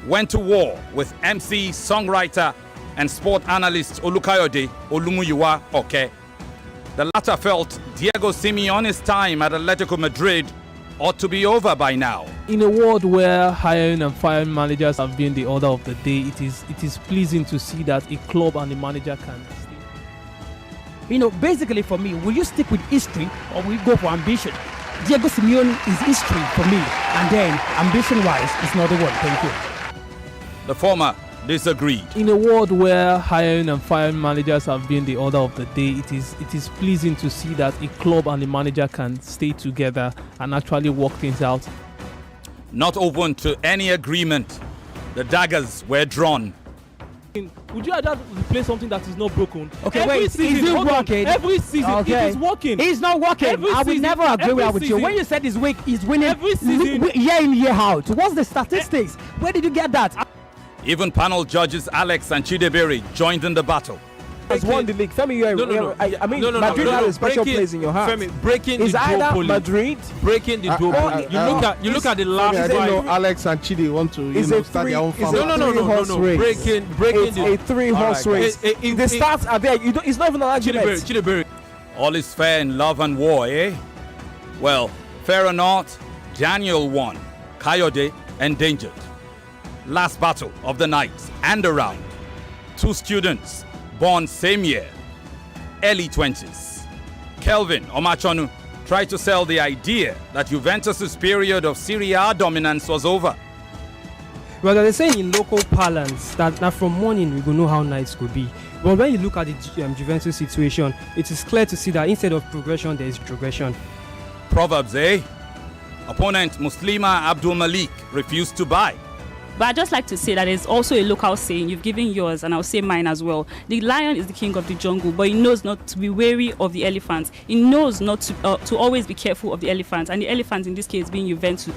went to war with MC, songwriter, and sport analyst Olukayode Olumuyiwa Oke. The latter felt Diego Simeone's time at Atletico Madrid ought to be over by now. In a world where hiring and firing managers have been the order of the day, it is pleasing to see that a club and a manager can stay. Basically for me, will you stick with history or will you go for ambition? Diego Simeone is history for me, and then ambition-wise, it's not the one. Thank you. The former disagreed. In a world where hiring and firing managers have been the order of the day, it is pleasing to see that a club and a manager can stay together and actually work things out. Not open to any agreement, the daggers were drawn. Would you rather replace something that is not broken? Okay, wait, is it working? Every season, okay. It is working. It's not working. I will never agree with you. When you said he's weak, he's winning every season, year in, year out. What's the statistics? Where did you get that? Even panel judges Alex and Chidebere joined in the battle. Has won the league. Femi, Madrid has a special place in your heart. Femi, breaking is the either Madrid breaking the duopoly. You look at the last I five. know Alex and Chidi want to start their own family. No. Breaking a three-horse race. If the stats are there, it's not even an argument. Chidebere. All is fair in love and war, eh? Well, fair or not, Daniel won. Kayode endangered. Last battle of the night and around. Two students born same year, early 20s. Kelvin Omachonu tried to sell the idea that Juventus' period of Serie A dominance was over. Well, they say in local parlance that from morning we go know how nights could be. But when you look at the Juventus situation, it is clear to see that instead of progression, there is regression. Proverbs, eh? Opponent Muslima Abdul Malik refused to buy. But I'd just like to say that there's also a local saying, you've given yours and I'll say mine as well. The lion is the king of the jungle, but he knows not to be wary of the elephants. He knows not to always be careful of the elephants, and the elephant in this case being Juventus.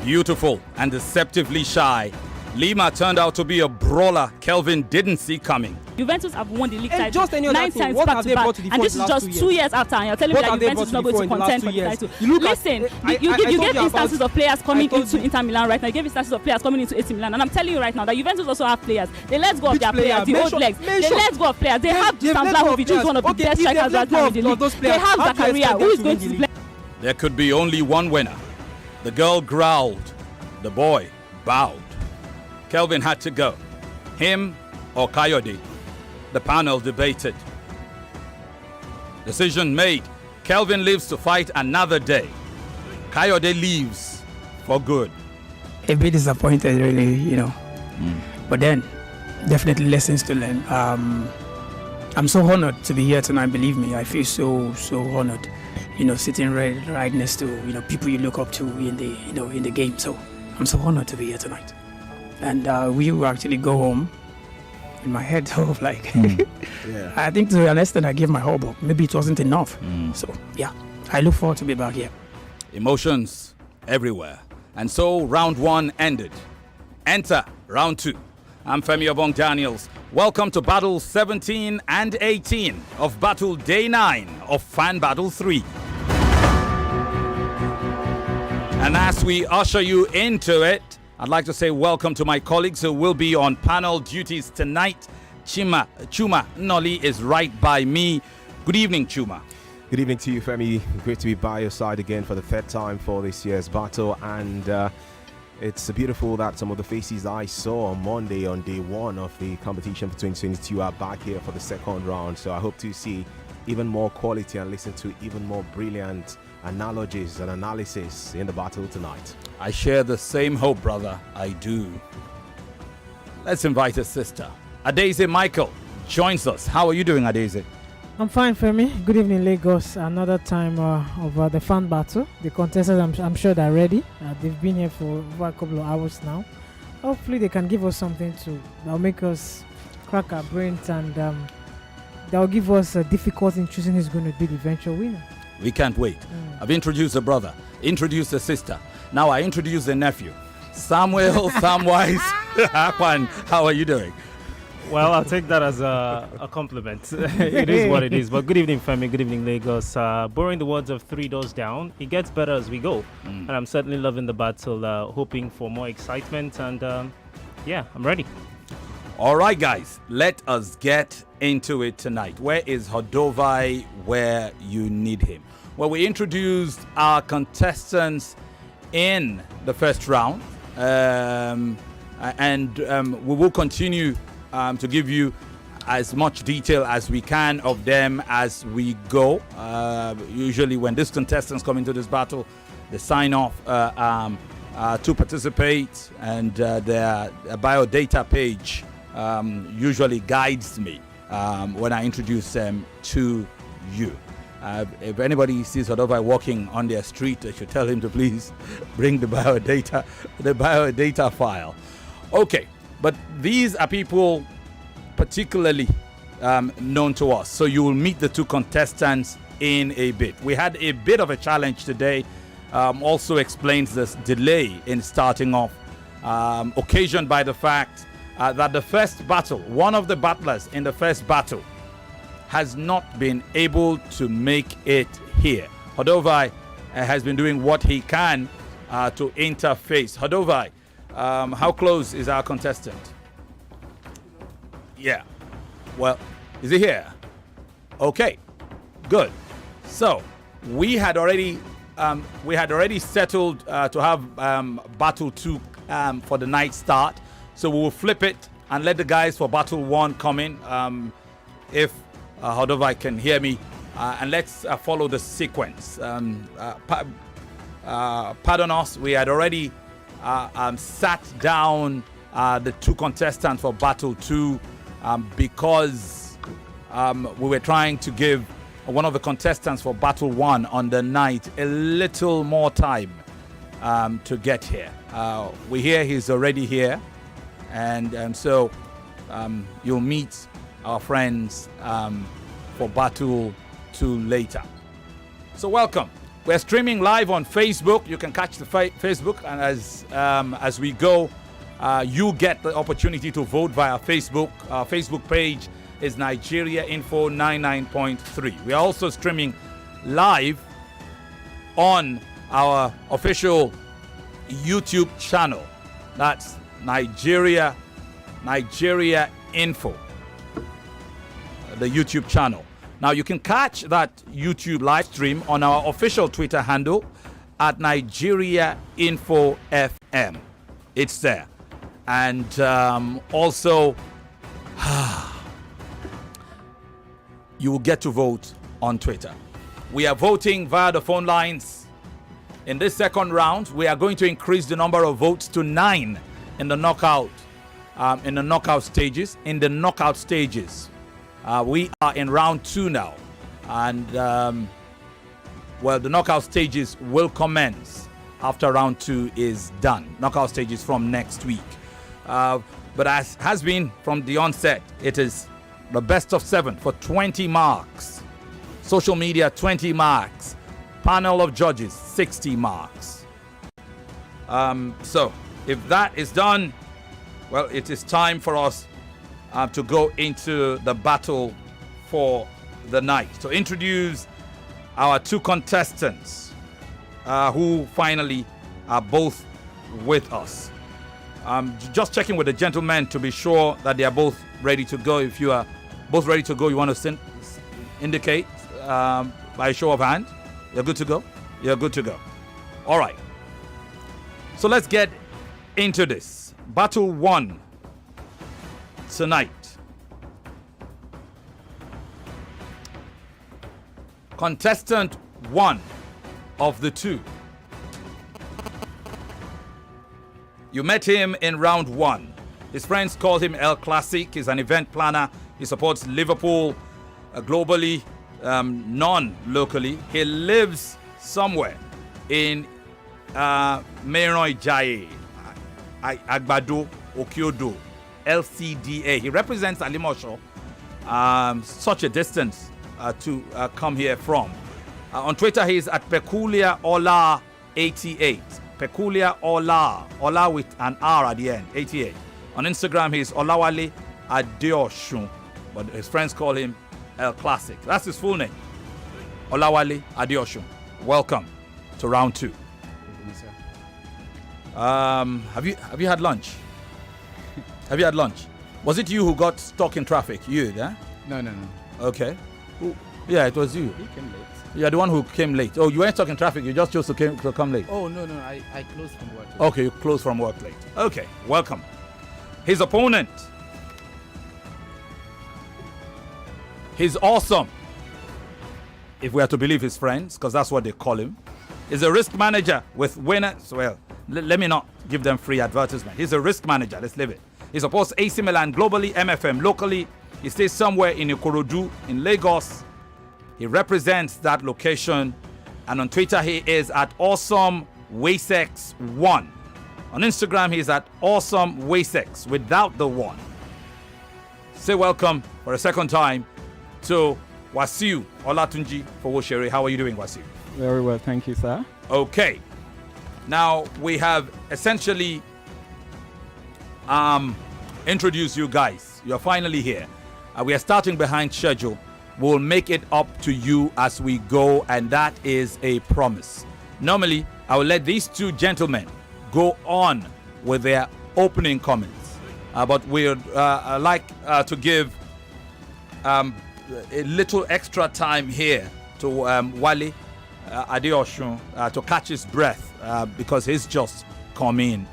Beautiful and deceptively shy, Lima turned out to be a brawler Kelvin didn't see coming. Juventus have won the league title just 9 times back to back, and this is just 2 years after, and you're telling me that Juventus is not going to contend for the title. Listen, you gave instances of players coming into Inter Milan right now. You gave instances of players coming into AC Milan, and I'm telling you right now that Juventus also have players. They let go of their players, the old legs. They let go of players. They have Dusan Vlahovic, who is one of the best strikers right now in the league. They have Zakaria, who is going to play. There could be only one winner. The girl growled. The boy bowed. Kelvin had to go. Him or Kayode? The panel debated. Decision made. Kelvin lives to fight another day. Kayode leaves for good. A bit disappointed, really, But then, definitely lessons to learn. I'm so honored to be here tonight. Believe me, I feel so honored. Sitting right next to people you look up to in the game. So I'm so honored to be here tonight. And we will actually go home in my head of yeah. I think to be honest, I gave my whole, but maybe it wasn't enough. So yeah, I look forward to be back here. Emotions everywhere. And so round 1 ended. Enter round 2. I'm Femi Obong Daniels. Welcome to Battle 17 and 18 of Battle Day 9 of Fan Battle 3. And as we usher you into it, I'd like to say welcome to my colleagues who will be on panel duties tonight. Chuma Noli is right by me. Good evening, Chuma. Good evening to you, Femi. Great to be by your side again for the third time for this year's battle. And it's beautiful that some of the faces I saw on Monday on day 1 of the competition for 2022 are back here for the second round. So I hope to see even more quality and listen to even more brilliant analogies and analysis in the battle tonight. I share the same hope, brother. I do. Let's invite a sister. Adeze Michael joins us. How are you doing, Adeze? I'm fine, Femi. Good evening, Lagos. Another time of the fan battle. The contestants, I'm sure they're ready. They've been here for over a couple of hours now. Hopefully, they can give us something that'll make us crack our brains, and that'll give us a difficulty in choosing who's going to be the eventual winner. We can't wait. I've introduced a brother, introduced a sister. Now I introduce a nephew. Samuel Samwise. Akwan, how are you doing? Well, I'll take that as a compliment. It is what it is. But good evening, Femi. Good evening, Lagos. Borrowing the words of 3 Doors Down, it gets better as we go. And I'm certainly loving the battle, hoping for more excitement and Yeah, I'm ready. All right, guys, let us get into it tonight. Where is Hodovai where you need him? Well, we introduced our contestants in the first round, and we will continue to give you as much detail as we can of them as we go. Usually when these contestants come into this battle, they sign off to participate, and their biodata page usually guides me when I introduce them to you. If anybody sees Hodovai walking on their street, they should tell him to please bring the biodata file. Okay, but these are people particularly known to us, so you will meet the two contestants in a bit. We had a bit of a challenge today, also explains this delay in starting off, occasioned by the fact that the first battle, one of the battlers in the first battle, has not been able to make it here. Hodovai has been doing what he can to interface. Hodovai, how close is our contestant? Yeah. Well, is he here? Okay. Good. So we had already settled to have battle 2 for the night start. So we will flip it and let the guys for battle 1 come in. If Hodovai can hear me, and let's follow the sequence. Pardon us, we had already sat down the two contestants for battle 2 because we were trying to give one of the contestants for battle 1 on the night a little more time to get here. We hear he's already here, and so you'll meet our friends for battle 2 later. So welcome. We're streaming live on Facebook. You can catch the Facebook, and as we go, you get the opportunity to vote via Facebook. Our Facebook page is Nigeria Info 99.3. We are also streaming live on our official YouTube channel. That's Nigeria Info, the YouTube channel. Now you can catch that YouTube live stream on our official Twitter handle at Nigeria Info FM. It's there. And also, you will get to vote on Twitter. We are voting via the phone lines. In this second round, we are going to increase the number of votes to 9 in the knockout stages. In the knockout stages, we are in round 2 now, and well, the knockout stages will commence after round 2 is done. Knockout stages from next week. But as has been from the onset, it is the best of 7 for 20 marks. Social media, 20 marks. Panel of judges, 60 marks. So if that is done, well, it is time for us to go into the battle for the night. To introduce our two contestants who finally are both with us. Just checking with the gentlemen to be sure that they are both ready to go. If you are both ready to go, you want to indicate by a show of hand. You're good to go? You're good to go. All right. So let's get into this. Battle 1 tonight. Contestant 1 of the 2. You met him in round 1. His friends called him El Classic. He's an event planner. He supports Liverpool globally, non-locally. He lives somewhere in Meroy Jaye, Agbado, Okiodo, LCDA. He represents Alimosho, such a distance to come here from. On Twitter, he's at Peculiar Ola 88. Peculiar Ola with an R at the end, 88. On Instagram, he's Olawale Adeoshun, but his friends call him El Classic. That's his full name, Olawale Adeoshun. Welcome to round 2. Have you had lunch? Have you had lunch? Was it you who got stuck in traffic? You, yeah? No. Okay. Yeah, it was you. He came late. You're the one who came late. Oh, you weren't stuck in traffic. You just chose to come late. Oh, no. I closed from work. Okay, you closed from work late. Okay, welcome. His opponent. He's awesome. If we are to believe his friends, because that's what they call him. He's a risk manager with winners. Well, let me not give them free advertisement. He's a risk manager. Let's leave it. He supports AC Milan globally, MFM locally. He stays somewhere in Ikorodu in Lagos. He represents that location. And on Twitter, he is at AwesomeWasex1. On Instagram, he's at AwesomeWasex without the one. Say welcome for a second time to Wasiu Olatunji Fowoshere. How are you doing, Wasiu? Very well, thank you, sir. Okay. Now, we have essentially introduced you guys. You're finally here. We are starting behind schedule. We'll make it up to you as we go, and that is a promise. Normally, I will let these two gentlemen go on with their opening comments. But we'd like to give a little extra time here to Wale Adeosun to catch his breath because he's just come in.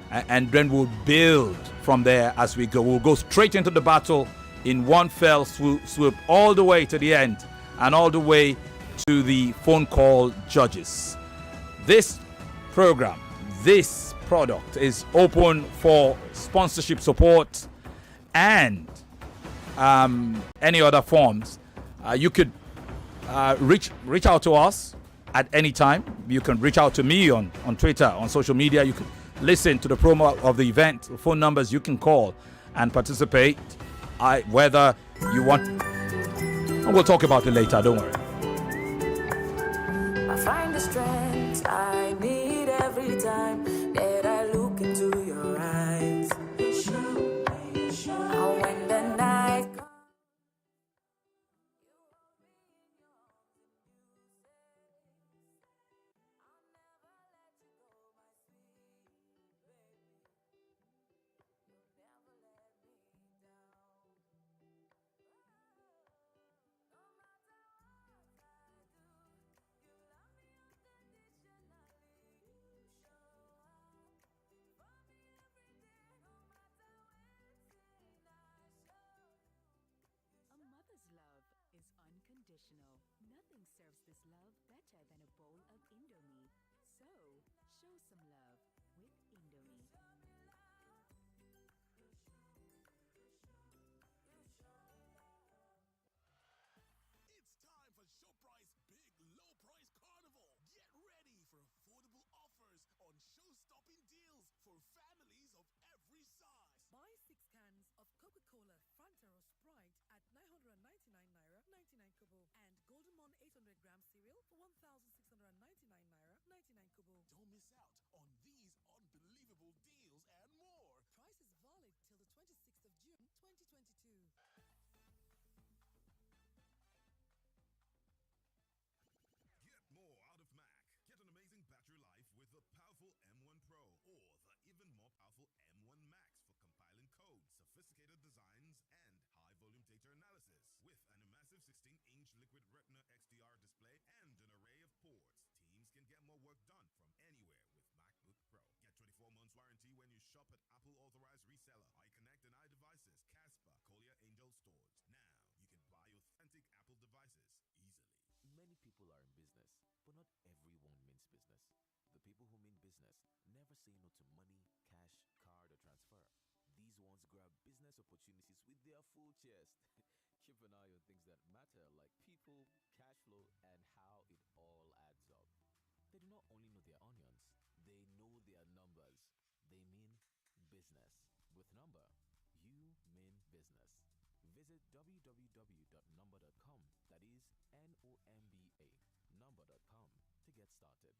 And then we'll build from there as we go. We'll go straight into the battle in one fell swoop all the way to the end and all the way to the phone call judges. This program, this product is open for sponsorship support and any other forms. You could reach out to us at any time. You can reach out to me on Twitter, on social media. You can listen to the promo of the event, phone numbers you can call and participate. Whether you want, we'll talk about it later, don't worry. I find the strength I need every time that I look into your eyes. And when the night comes, nothing serves this love better than a bowl of Indomie. So, show some love with Indomie. It's time for Showprice Big Low Price Carnival. Get ready for affordable offers on show-stopping deals for families of every size. Buy 6 cans of Coca-Cola, Fanta or Sprite at 999 naira 99 kobo and Golden Mon 800 gram cereal for 1699 naira 99 kobo. Don't miss out on these unbelievable deals and more. Price is valid till the 26th of June 2022. Get more out of Mac. Get an amazing battery life with the powerful M1 Pro or the even more powerful M1 Max for compiling code, sophisticated designs, and high-volume data analysis. With an immersive 16-inch liquid retina XDR display and an array of ports, teams can get more work done from anywhere with MacBook Pro. Get 24 months warranty when you shop at Apple authorized reseller, iConnect and iDevices, Casper, Collier Angel stores. Now you can buy authentic Apple devices easily. Many people are in business, but not everyone means business. The people who mean business never say no to money, cash, card, or transfer. These ones grab business opportunities with their full chest. Keep an eye on things that matter like people, cash flow, and how it all adds up. They do not only know their onions, they know their numbers. They mean business. With Number, you mean business. Visit www.number.com, that is NOMBA, number.com to get started.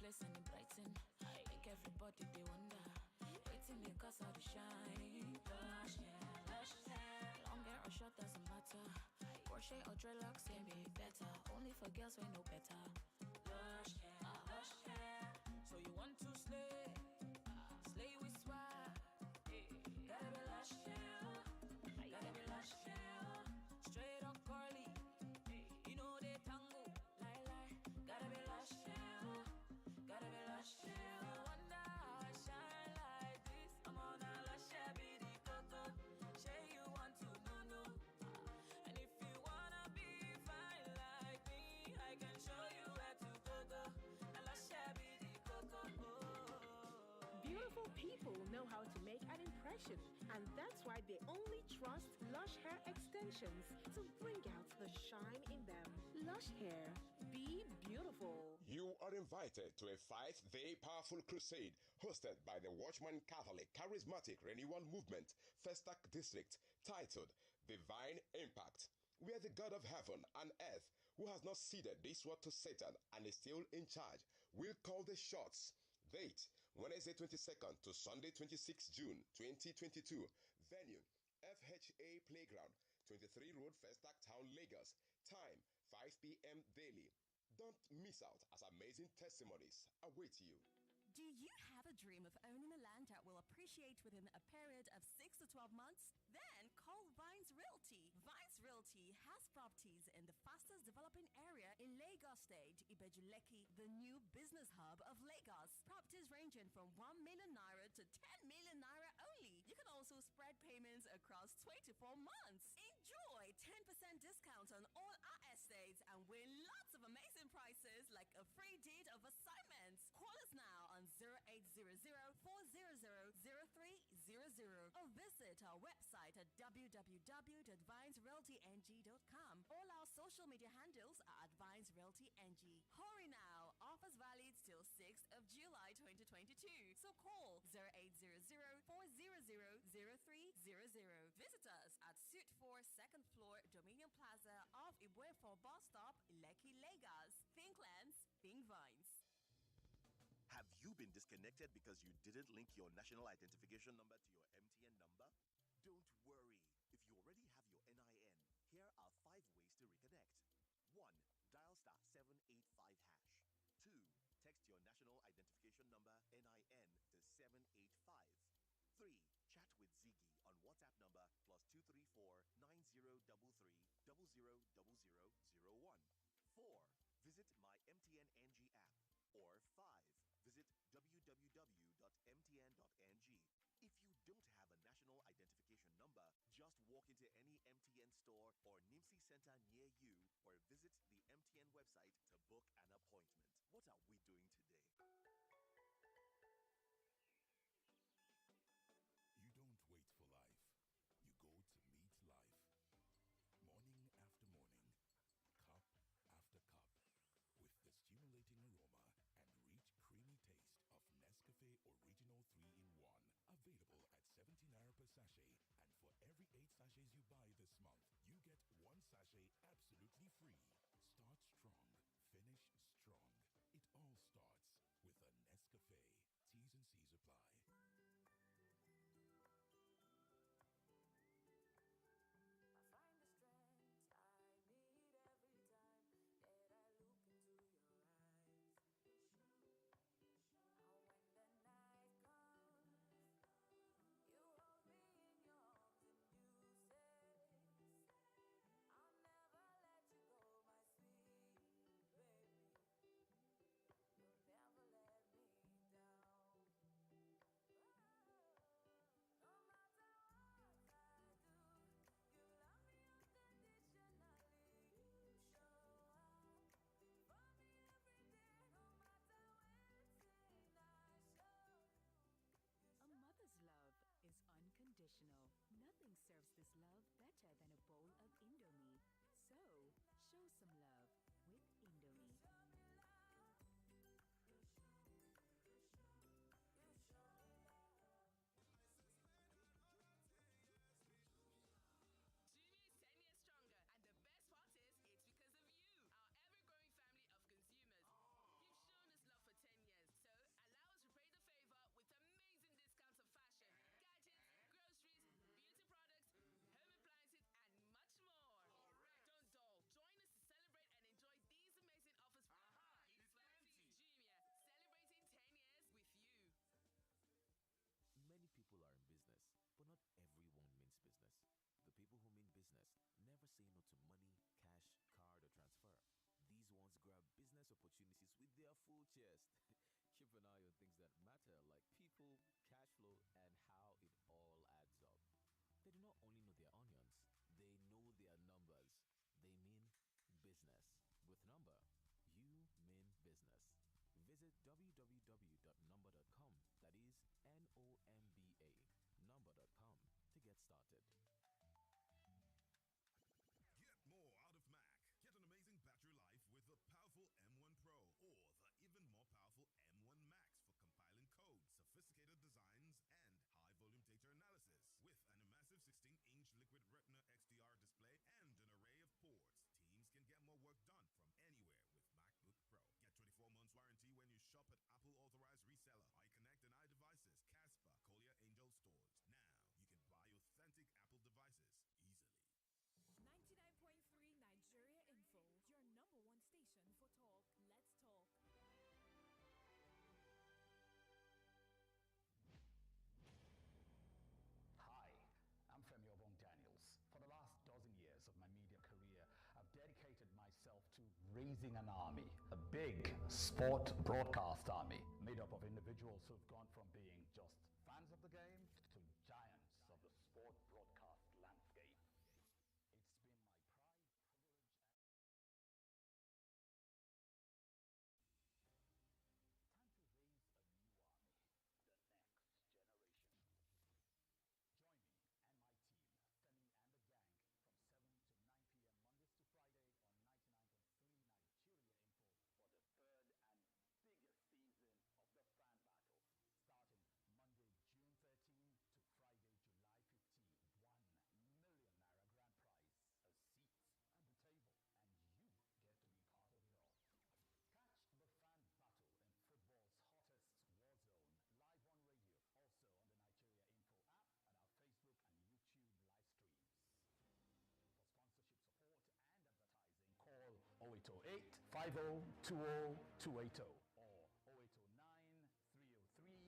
face and it brighten. Make everybody they wonder. Waiting me cause all the shine. Lush hair. Long hair or short doesn't matter. Crochet or dreadlocks can be better. Only for girls we know better. Lush hair. So you want to slay? Slay with swag. Gotta be lush hair. Gotta be lush hair. Straight up curly. You know they tango. Lie. Gotta be lush hair. Gotta be lush hair. You wonder how I shine like this. I'm on a lush hair, be the coco. Say you want to know. And if you wanna be fine like me, I can show you where to go. A lush hair, be the coco. Beautiful people know how to make an impression, and that's why they only trust Lush Hair Extensions to bring out the shine in them. Lush Hair, be beautiful. You are invited to a 5-day powerful crusade hosted by the Watchman Catholic Charismatic Renewal Movement, Festac District, titled Divine Impact, where the God of heaven and earth, who has not ceded this word to Satan and is still in charge, will call the shots. Date, Wednesday 22nd to Sunday 26 June 2022. Venue, FHA Playground, 23 Road, Festac Town, Lagos. Time, 5 p.m. daily. Don't miss out as amazing testimonies await you. Do you have a dream of owning a land that will appreciate within a period of 6 to 12 months? Then call Vines Realty. Vines Realty has properties in the fastest developing area in Lagos State, Ibejuleki, the new business hub of Lagos. Properties ranging from 1 million naira to 10 million naira only. You can also spread payments across 24 months. Enjoy 10% discount on all our estates and win lots of amazing prizes like a free deed of assignments. Call us now on 0800-400-0300 or visit our website at www.vinesrealtyng.com. All our social media handles are at Vines Realty NG. Hurry now! Offers valid till 6th of July 2022. So call 0800-400-0300. Visit us at Suite 4 2nd floor Dominion Plaza off Ibuefo bus stop, Lekki, Lagos. Think lands, think Vines. Have you been disconnected because you didn't link your national identification number to your MTN number? Don't worry. If you already have your NIN, here are 5 ways to reconnect. 1. Dial *785#. 2. Text your national identification number NIN to 785. 3. Chat with Ziggy on WhatsApp number +234 9033 000001. 4. Visit my MTN NG app. Or 5. Visit www.mtn.ng. If you don't have a national identification number, just walk into any MTN store or NIMSI center near you or visit the MTN website to book an appointment. What are we doing today? You don't wait for life. You go to meet life. Morning after morning, cup after cup. With the stimulating aroma and rich creamy taste of Nescafe Original 3-in-1. Available at 17 naira per sachet. And for every 8 sachets you buy this month, you get 1 sachet absolutely free. Start strong, finish strong. It all starts with a Cheers. Keep an eye on things that matter, like people, cash flow, and how it all adds up. They do not only know their onions, they know their numbers. They mean business. With Number, you mean business. Visit www.number.com. That is NOMBA. Number.com to get started. Get more out of Mac. Get an amazing battery life with the powerful M1 Pro or the even more powerful M1 Max for compiling code, sophisticated designs, and high volume data analysis. With an immersive 16-inch liquid retina XDR display and an array of ports, teams can get more work done from anywhere with MacBook Pro. Get 24 months warranty when you shop at Apple authorized reseller, iConnect and iDevices, Casper, Collier Angel stores. Now you can buy authentic Apple devices easily. 99.3 Nigeria Info, your number one station for talk. Let's talk. Hi, I'm Femi Daniels. For the last dozen years of my media career, I've dedicated myself to raising an army, a big sport broadcast army, made up of individuals who've gone from being just fans of the game to giants of the sport broadcast landscape. It's been my pride, privilege, time to raise a new army, the next generation. Join me and my team, Femi and the gang, from 7 to 9 p.m. Mondays to Friday on 99.3 Nigeria Info for the third and biggest season of the Fan Battle, starting Monday, June 13 to Friday, July 15. 1 million naira grand prize, a seat at the table, and you get to be part of it all. Catch the Fan Battle in football's hottest war zone, live on radio, also on the Nigeria Info app and our Facebook and YouTube live streams. For sponsorship support and advertising, call 0808 50 280 or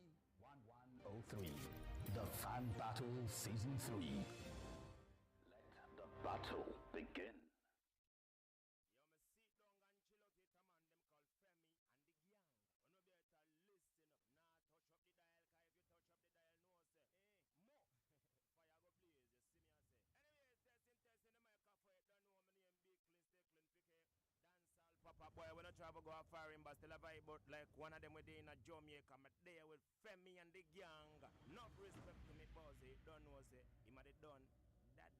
0809 303 1103. The Fan Battle Season 3. Let the battle begin. Papa boy, when I travel go foreign, but still a vibe, but like one of them within a Jamaica, I'm there with Femi and the gang. Enough respect to me, boss. Don't know, say, he might have done that.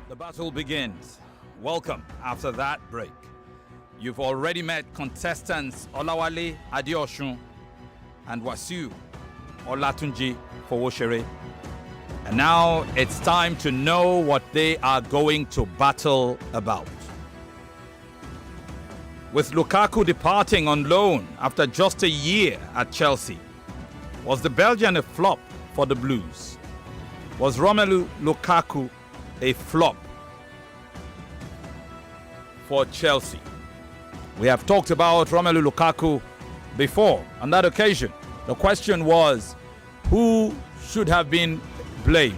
The battle begins. Welcome after that break. You've already met contestants Olawale Adeosun and Wasiu Olatunji Fowoshere. And now it's time to know what they are going to battle about. With Lukaku departing on loan after just a year at Chelsea, was the Belgian a flop for the Blues? Was Romelu Lukaku a flop for Chelsea? We have talked about Romelu Lukaku before. On that occasion, the question was, who should have been blamed?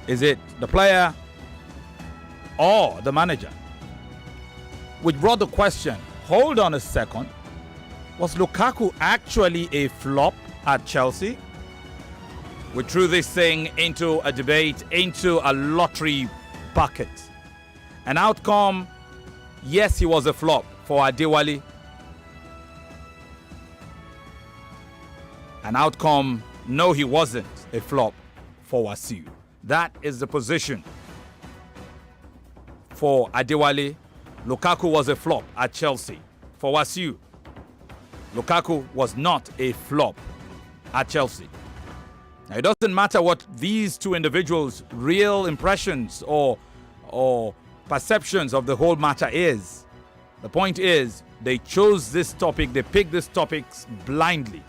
Is it the player or the manager? Which brought the question, hold on a second, was Lukaku actually a flop at Chelsea? We threw this thing into a debate, into a lottery bucket. An outcome, yes, he was a flop for Adewale. An outcome, no, he wasn't a flop for Wasiu. That is the position for Adewale. Lukaku was a flop at Chelsea. For Wasiu, Lukaku was not a flop at Chelsea. Now, it doesn't matter what these two individuals' real impressions or perceptions of the whole matter is. The point is, they chose this topic, they picked these topics blindly.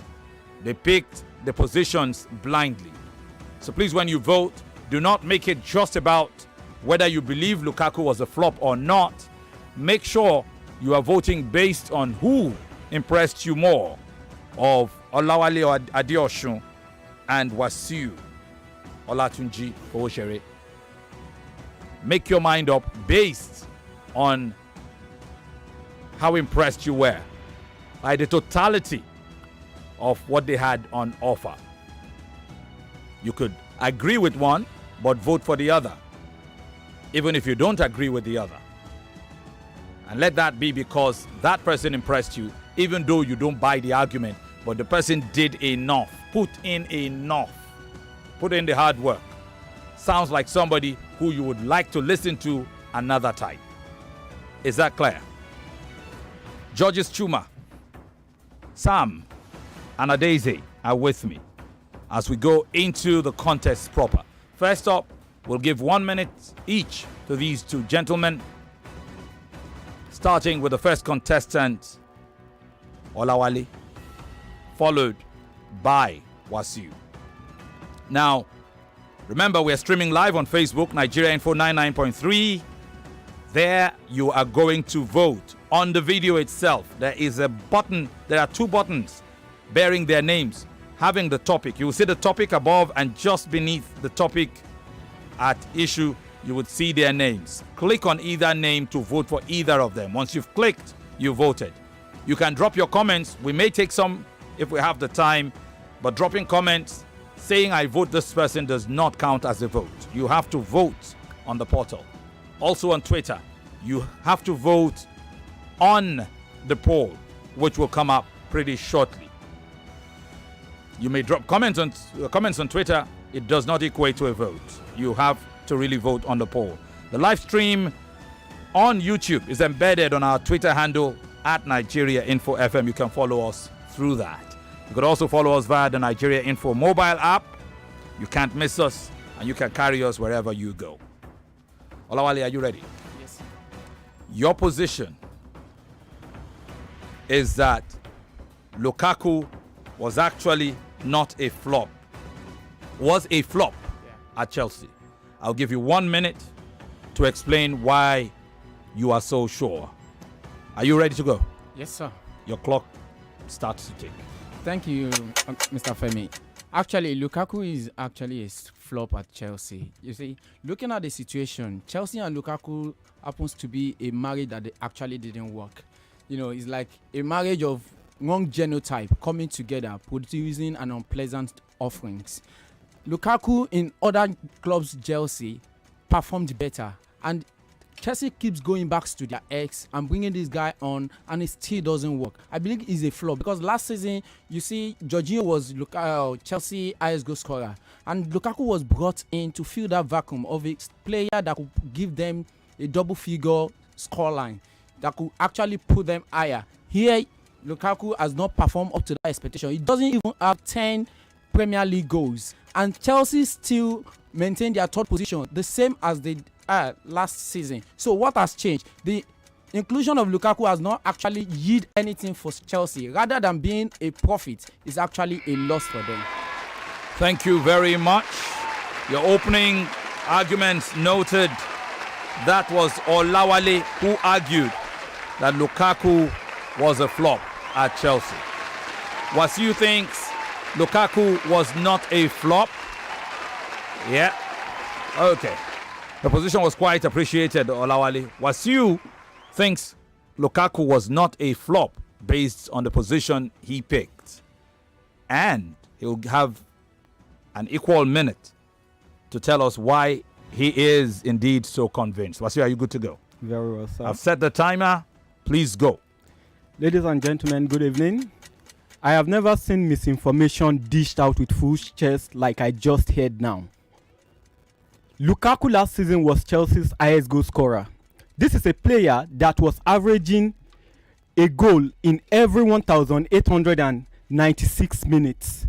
They picked the positions blindly. So please, when you vote, do not make it just about whether you believe Lukaku was a flop or not. Make sure you are voting based on who impressed you more of Olawale Adeosun and Wasiu Olatunji Owoshere. Make your mind up based on how impressed you were by the totality of what they had on offer. You could agree with one, but vote for the other, even if you don't agree with the other. And let that be because that person impressed you, even though you don't buy the argument, but the person did enough, put in the hard work. Sounds like somebody who you would like to listen to another time. Is that clear? Georges Chuma, Sam, and Adeze are with me as we go into the contest proper. First up, we'll give 1 minute each to these two gentlemen, starting with the first contestant, Olawale, followed by Wasiu. Now, remember, we are streaming live on Facebook, Nigeria Info 99.3. There you are going to vote. On the video itself, there is a button. There are two buttons bearing their names, having the topic. You will see the topic above, and just beneath the topic at issue, you would see their names. Click on either name to vote for either of them. Once you've clicked, you voted. You can drop your comments. We may take some if we have the time, but dropping comments saying I vote this person does not count as a vote. You have to vote on the portal. Also on Twitter, you have to vote on the poll, which will come up pretty shortly. You may drop comments on Twitter. It does not equate to a vote. You have to really vote on the poll. The live stream on YouTube is embedded on our Twitter handle at Nigeria Info FM. You can follow us through that. You could also follow us via the Nigeria Info mobile app. You can't miss us, and you can carry us wherever you go. Olawale, are you ready? Yes. Your position is that Lukaku was actually not a flop. Was a flop at Chelsea. I'll give you 1 minute to explain why you are so sure. Are you ready to go? Yes, sir. Your clock starts to tick. Thank you, Mr. Femi. Actually, Lukaku is actually a flop at Chelsea. You see, looking at the situation, Chelsea and Lukaku happens to be a marriage that actually didn't work. You know, it's like a marriage of wrong genotype coming together, producing an unpleasant offerings. Lukaku in other clubs, Chelsea, performed better, and Chelsea keeps going back to their ex and bringing this guy on, and it still doesn't work. I believe it's a flaw because last season, you see, Jorginho was Chelsea highest goal scorer, and Lukaku was brought in to fill that vacuum of a player that could give them a double-figure scoreline that could actually put them higher. Here, Lukaku has not performed up to that expectation. He doesn't even have 10 Premier League goals, and Chelsea still maintain their third position, the same as they last season. So what has changed? The inclusion of Lukaku has not actually yield anything for Chelsea. Rather than being a profit, it's actually a loss for them. Thank you very much. Your opening arguments noted. That was Olawale who argued that Lukaku was a flop at Chelsea. Wasiu thinks Lukaku was not a flop. Yeah. Okay. The position was quite appreciated, Olawale. Wasiu thinks Lukaku was not a flop based on the position he picked. And he'll have an equal minute to tell us why he is indeed so convinced. Wasiu, are you good to go? Very well, sir. I've set the timer. Please go. Ladies and gentlemen, good evening. I have never seen misinformation dished out with full chest like I just heard now. Lukaku last season was Chelsea's highest goal scorer. This is a player that was averaging a goal in every 1,896 minutes.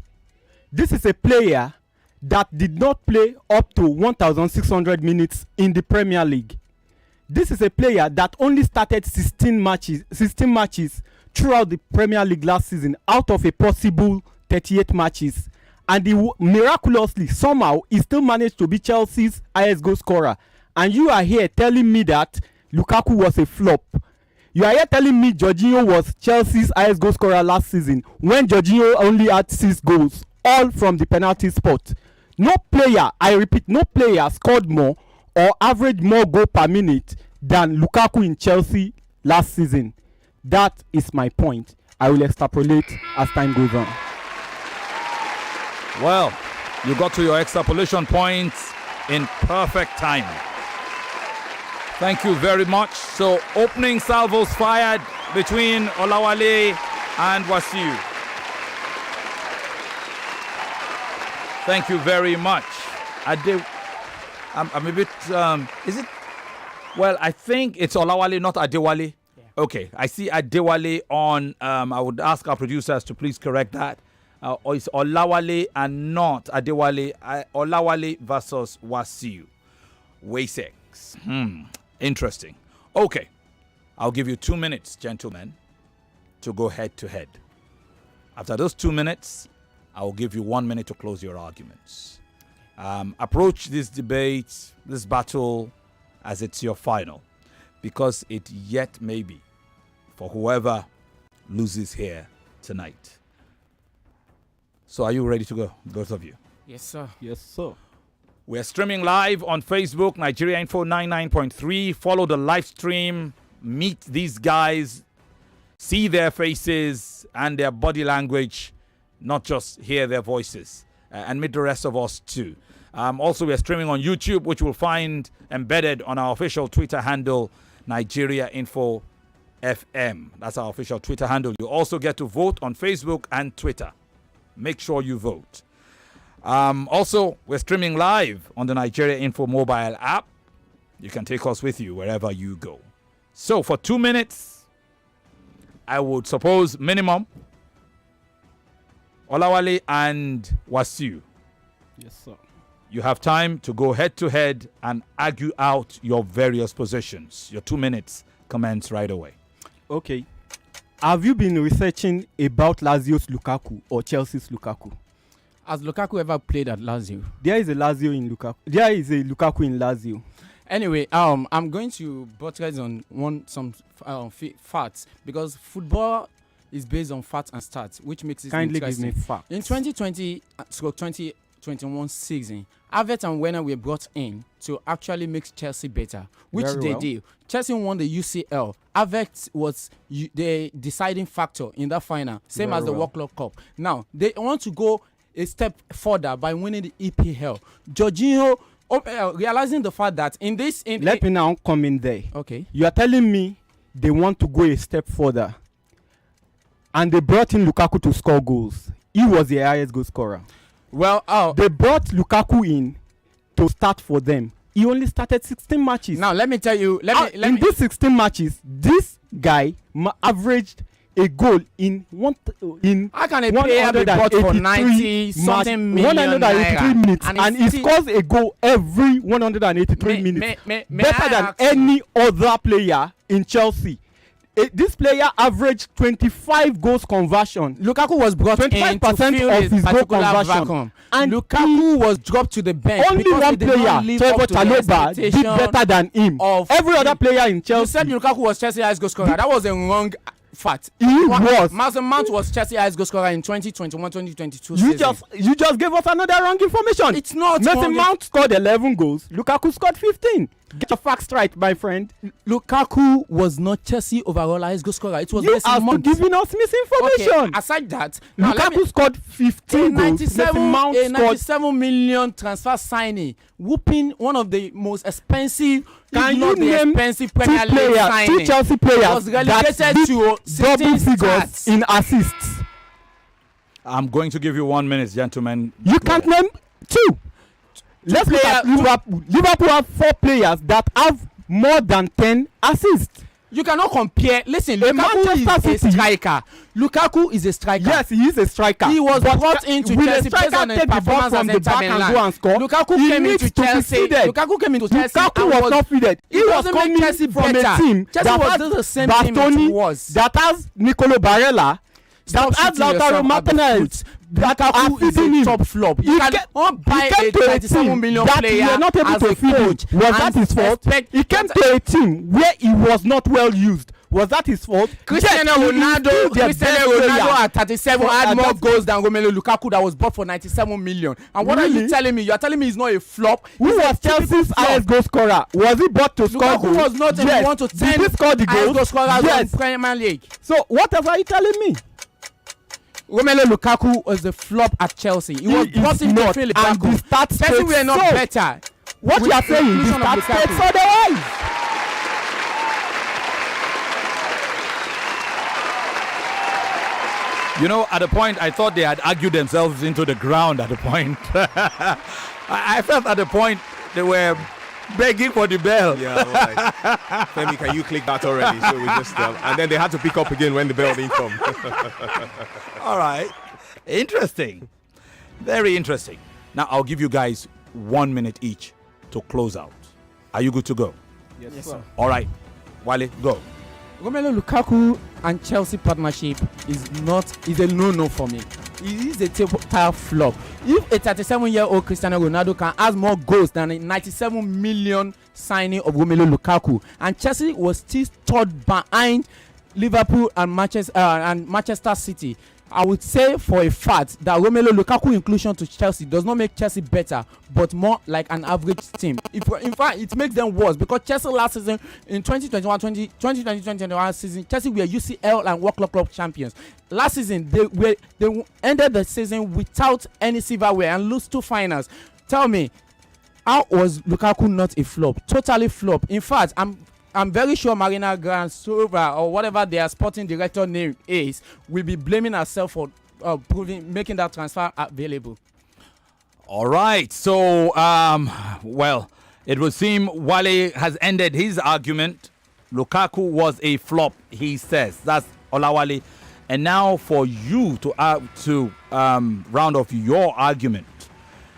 This is a player that did not play up to 1,600 minutes in the Premier League. This is a player that only started 16 matches throughout the Premier League last season out of a possible 38 matches. And he miraculously, somehow, he still managed to be Chelsea's highest goal scorer. And you are here telling me that Lukaku was a flop. You are here telling me Jorginho was Chelsea's highest goal scorer last season when Jorginho only had 6 goals, all from the penalty spot. No player, I repeat, no player scored more or averaged more goal per minute than Lukaku in Chelsea last season. That is my point. I will extrapolate as time goes on. Well, you got to your extrapolation points in perfect time. Thank you very much. So, opening salvos fired between Olawale and Wasiu. Thank you very much. I'm a bit, is it? Well, I think it's Olawale, not Adewale. Yeah. Okay, I see Adewale on, I would ask our producers to please correct that. Or it's Olawale and not Adewale. Olawale versus Wasiu. Way6. Interesting. Okay. I'll give you 2 minutes, gentlemen, to go head to head. After those 2 minutes, I will give you 1 minute to close your arguments. Approach this debate, this battle, as it's your final, because it yet may be for whoever loses here tonight. So are you ready to go, both of you? Yes, sir. Yes, sir. We're streaming live on Facebook, Nigeria Info 99.3. Follow the live stream. Meet these guys. See their faces and their body language. Not just hear their voices. And meet the rest of us too. Also, we're streaming on YouTube, which you'll find embedded on our official Twitter handle, Nigeria Info FM. That's our official Twitter handle. You also get to vote on Facebook and Twitter. Make sure you vote. Also, we're streaming live on the Nigeria Info mobile app. You can take us with you wherever you go. So, for 2 minutes, I would suppose minimum, Olawale and Wasiu. Yes, sir. You have time to go head to head and argue out your various positions. Your 2 minutes commence right away. Okay. Have you been researching about Lazio's Lukaku or Chelsea's Lukaku? Has Lukaku ever played at Lazio? There is a Lazio in Lukaku. There is a Lukaku in Lazio. Anyway, I'm going to buttress on some facts, because football is based on facts and stats, which makes it kindly interesting. Give me facts. In 2020-2021 season, Havertz and Werner were brought in to actually make Chelsea better, which they did. Chelsea won the UCL. Havertz was the deciding factor in that final, same as the World Club Cup. Now, they want to go a step further by winning the EPL. Jorginho, realizing the fact that in this... Let me now come in there. Okay. You are telling me they want to go a step further, and they brought in Lukaku to score goals. He was the highest goal scorer. Well, they brought Lukaku in to start for them. He only started 16 matches. Now, let me tell you... in these 16 matches, this guy averaged a goal in how can a player be bought for 90 something million 183 minutes, and he scores a goal every 183 minutes, better than any other player in Chelsea. This player averaged 25 goals conversion. Lukaku was brought in to fill of his goal conversion, vacuum. And Lukaku was dropped to the bench. Only one player, Trevor Chalobah, did better than him. Every other player in Chelsea. You said Lukaku was Chelsea's highest goal scorer. That was a wrong fact. He was. Mason Mount was Chelsea's highest goal scorer in 2021-2022 season. You just gave us another wrong information. It's not. Mason Mount scored 11 goals. Lukaku scored 15. Get your facts right, my friend. Lukaku was not Chelsea overall highest goal scorer. It was you are giving us misinformation. Okay, aside that, Lukaku scored 15 goals. 97 million transfer signing, whooping one of the most expensive. Can you name expensive Premier League signing? Two Chelsea players was relegated that to double figures in assists? I'm going to give you 1 minute, gentlemen. You can't name two. Let's look at Liverpool. Liverpool have 4 players that have more than 10 assists. You cannot compare. Listen, Lukaku is a striker. Lukaku is a striker. Yes, he is a striker. He was brought into Chelsea based on his performance as Inter Milan. Lukaku came into Chelsea. Lukaku was not fitted. He was coming from a team that has Bastoni, that has Nicolo Barella, that has Lautaro Martinez. Lukaku is a top flop. You cannot buy a 27 million player you not able as to a coach. Was that his fault? He came to a team where he was not well used. Was that his fault? Cristiano Ronaldo at 37 had more goals than Romelu Lukaku that was bought for 97 million. And what are you telling me? You are telling me he's not a flop. Who was Chelsea's highest goal scorer? Was he bought to score goals? Lukaku was not in 1 to 10 Did he score the highest goals? goal scorers in Premier League. So what else are you telling me? Romelu Lukaku was a flop at Chelsea. He was brought in to fill the vacuum. Chelsea were not better. What you are saying, the stats states otherwise. You know, at a point, I thought they had argued themselves into the ground at a point. I felt at the point they were begging for the bell. Yeah, all right. Femi, can you click that already? So we just and then they had to pick up again when the bell didn't come. All right. Interesting. Very interesting. Now, I'll give you guys 1 minute each to close out. Are you good to go? Yes, sir. All right. Wale, go. Romelu Lukaku and Chelsea partnership is a no-no for me. It is a total flop. If a 37-year-old Cristiano Ronaldo can have more goals than a 97 million signing of Romelu Lukaku, and Chelsea was still third behind Liverpool and Manchester City, I would say for a fact that Romelu Lukaku inclusion to Chelsea does not make Chelsea better, but more like an average team. In fact, it makes them worse, because Chelsea last season in 2020-2021 season, Chelsea were UCL and World Club champions. Last season, they ended the season without any silverware and lose 2 finals. Tell me, how was Lukaku not a flop? Totally flop. In fact, I'm very sure Marina Gransova or whatever their sporting director name is will be blaming herself for making that transfer available. All right. So, well, it would seem Wale has ended his argument. Lukaku was a flop, he says. That's Olawale. And now for you to round off your argument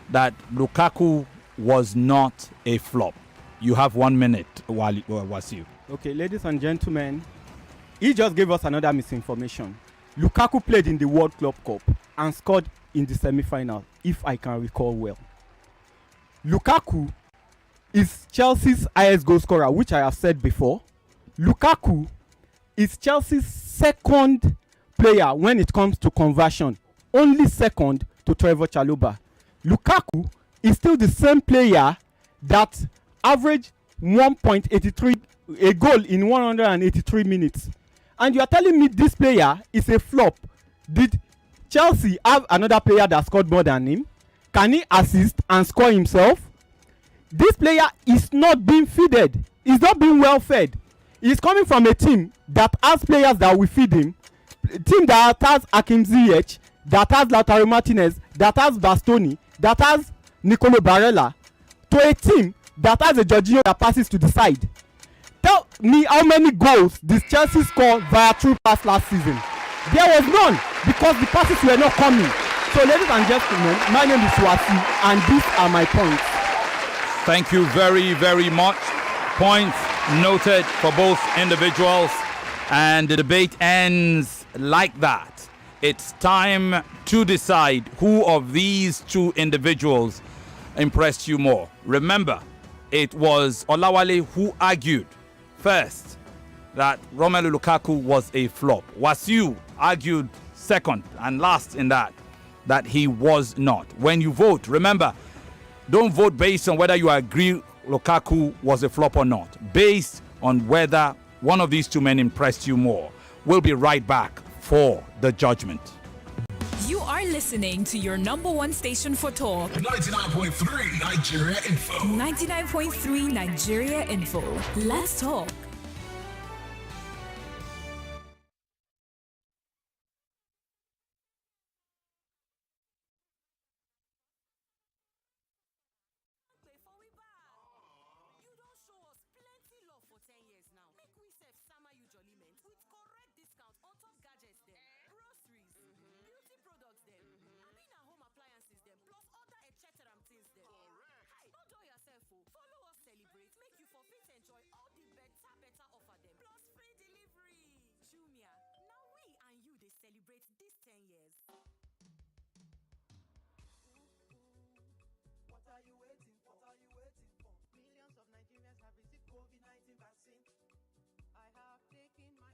that Lukaku was not a flop. You have 1 minute, Wasiu. Okay, ladies and gentlemen, he just gave us another misinformation. Lukaku played in the World Club Cup and scored in the semi-final, if I can recall well. Lukaku is Chelsea's highest goal scorer, which I have said before. Lukaku is Chelsea's second player when it comes to conversion, only second to Trevor Chalobah. Lukaku is still the same player that average 1.83 a goal in 183 minutes, and you are telling me this player is a flop. Did Chelsea have another player that scored more than him? Can he assist and score himself? This player is not being feeded. He's not being well fed. He's coming from a team that has players that will feed him, a team that has Hakim Ziyech, that has Lautaro Martinez, that has Bastoni, that has Nicolo Barella, to a team that has a Jorginho that passes to the side. Tell me how many goals did Chelsea score via through pass last season? There was none, because the passes were not coming. So, ladies and gentlemen, my name is Wasiu, and these are my points. Thank you very, very much. Points noted for both individuals, and the debate ends like that. It's time to decide who of these two individuals impressed you more. Remember, it was Olawale who argued first that Romelu Lukaku was a flop. Wasiu argued second and last in that he was not. When you vote, remember, don't vote based on whether you agree Lukaku was a flop or not. Based on whether one of these two men impressed you more. We'll be right back for the judgment. You are listening to your number one station for talk. 99.3 Nigeria Info. 99.3 Nigeria Info. Let's talk. Celebrate this 10 years. What are you waiting for? Millions of Nigerians have received COVID-19 vaccine. I have taken my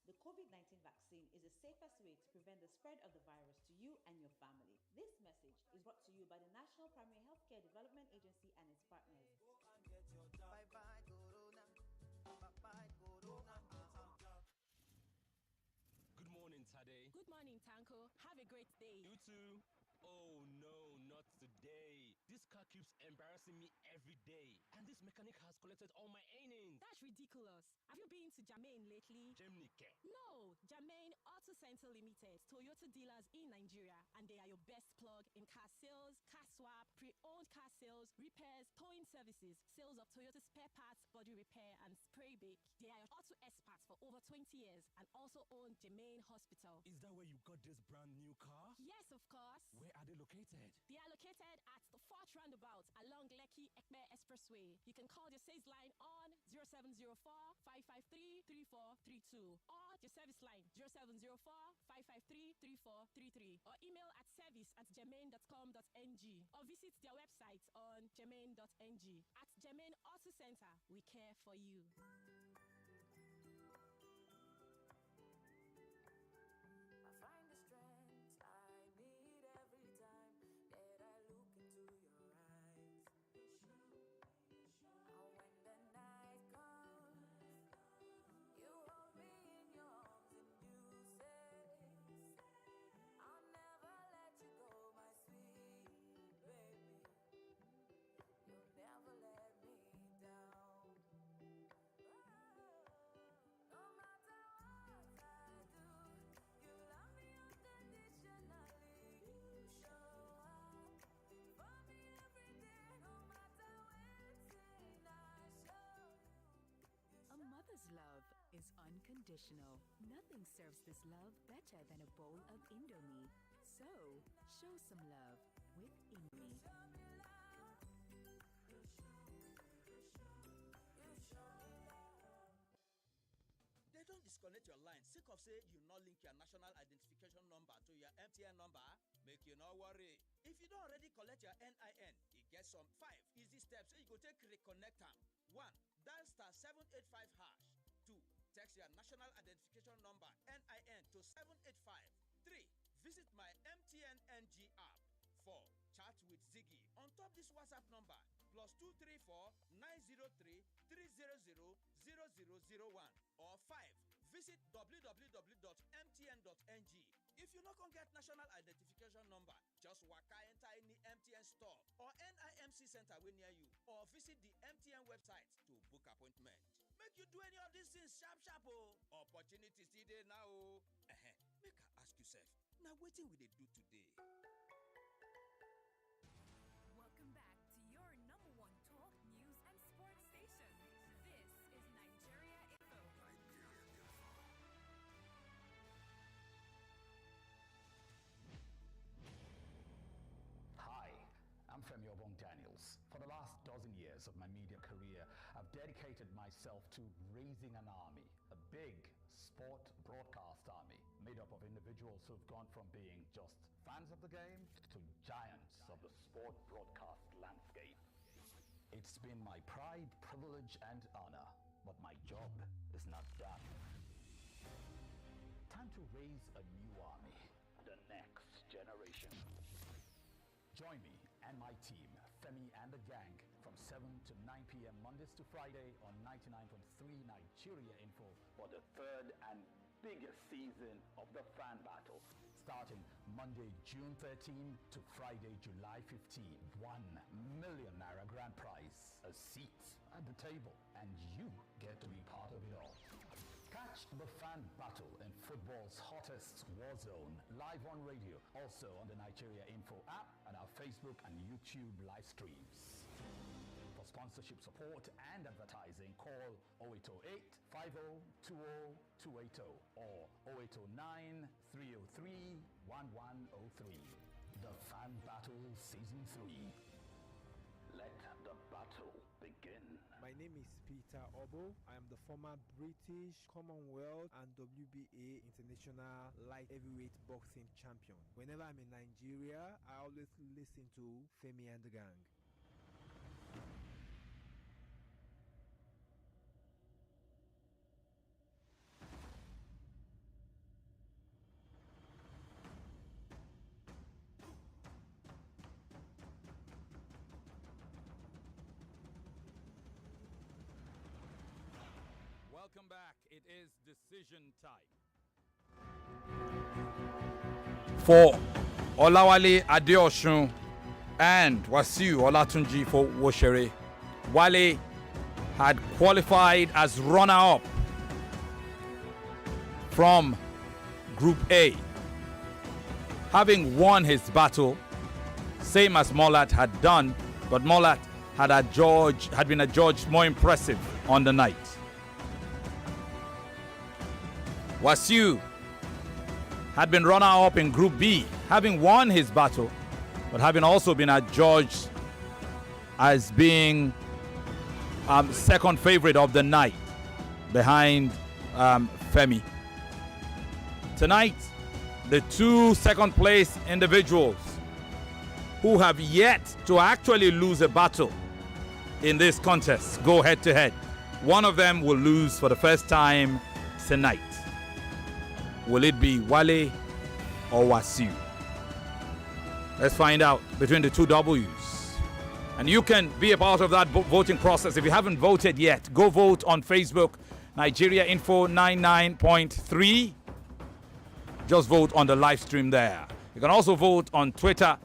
The COVID-19 vaccine is the safest way to prevent the spread of the virus to you and your family. This message is brought to you by the National Primary Healthcare Development Agency and its partners. Bye-bye, Corona. Bye-bye, Corona. Good morning, Tade. Good morning, Tanko. Have a great day. You too. Oh no, not today. This car keeps embarrassing me every day. And this mechanic has collected all my earnings. That's ridiculous. Have you been to Jermaine lately? Jemnike. No, Jermaine Auto Center Limited, Toyota dealers in Nigeria, and they are your best plug in car sales, car swap, pre-owned car sales, repairs, towing services, sales of Toyota spare parts, body repair, and spray bake. They are your auto experts for over 20 years and also own Jermaine Hospital. Is that where you got this brand new car? Yes, of course. Where are they located? They are located at the 4th roundabout along Lekki Ekpe Expressway. You can call your sales line on 0704 553 3432 or your service line 0704 553 3433 or email at service@germain.com.ng or visit their website on germain.ng. At Germain Auto Center, we care for you. I find the strength I need every time that I look into your eyes. And when the night comes, you hold me in your arms and you say, I'll never let you go, my sweet baby. You'll never let me down. No matter what I do, you love me unconditionally. You show up for me every day, no matter when I show A mother's love is unconditional. Nothing serves this love better than a bowl of Indomie. So, show some love with Indomie. They don't disconnect your line sake of say you not link your national identification number to your MTN number. Make you no worry. If you don't already collect your NIN, you get some 5 easy steps so you go take reconnect them. 1. Dial *785#. 2. Text your national identification number NIN to 785. 3. Visit my MTN NG app. 4. Chat with Ziggy on top this WhatsApp number +234 903 300 0001 or 5. Visit www.mtn.ng. If you not can get national identification number, just waka enter any MTN store or NIMC center way near you or visit the MTN website to book appointment. Make you do any of these things sharp oh. Opportunity still there now oh. Make I ask yourself, now wetin we dey do today? Welcome back to your number one talk, news, and sports station. This is Nigeria Info. Hi, I'm Femi Daniels. For the last dozen years of my media career, I've dedicated myself to raising an army, a big sport broadcast army, made up of individuals who've gone from being just fans of the game to giants of the sport broadcast landscape. It's been my pride, privilege, and honor, but my job is not done. Time to raise a new army, the next generation. Join me and my team, Femi and the gang, from 7 to 9 p.m. Mondays to Friday on 99.3 Nigeria Info for the third and biggest season of the Fan Battle. Starting Monday, June 13 to Friday, July 15. 1 million naira grand prize, a seat at the table, and you get to be part of it all. Catch the Fan Battle in football's hottest war zone live on radio, also on the Nigeria Info app and our Facebook and YouTube live streams. For sponsorship support and advertising, call 0808 5020 280 or 0809 303 1103. The Fan Battle Season 3. Let the battle begin. My name is Peter Obo. I am the former British, Commonwealth, and WBA International Light Heavyweight Boxing Champion. Whenever I'm in Nigeria, I always listen to Femi and the Gang. Welcome back. It is decision time. For Olawale Adeosun and Wasiu Olatunji for Woshere, Wale had qualified as runner-up from Group A, having won his battle, same as Molat had done, but Molat had been adjudged more impressive on the night. Wasiu had been runner-up in Group B, having won his battle, but having also been adjudged as being second favorite of the night behind Femi. Tonight, the two second place individuals who have yet to actually lose a battle in this contest go head to head. One of them will lose for the first time tonight. Will it be Wale or Wasiu? Let's find out between the two W's. And you can be a part of that voting process. If you haven't voted yet, go vote on Facebook, Nigeria Info 99.3. Just vote on the live stream there. You can also vote on Twitter,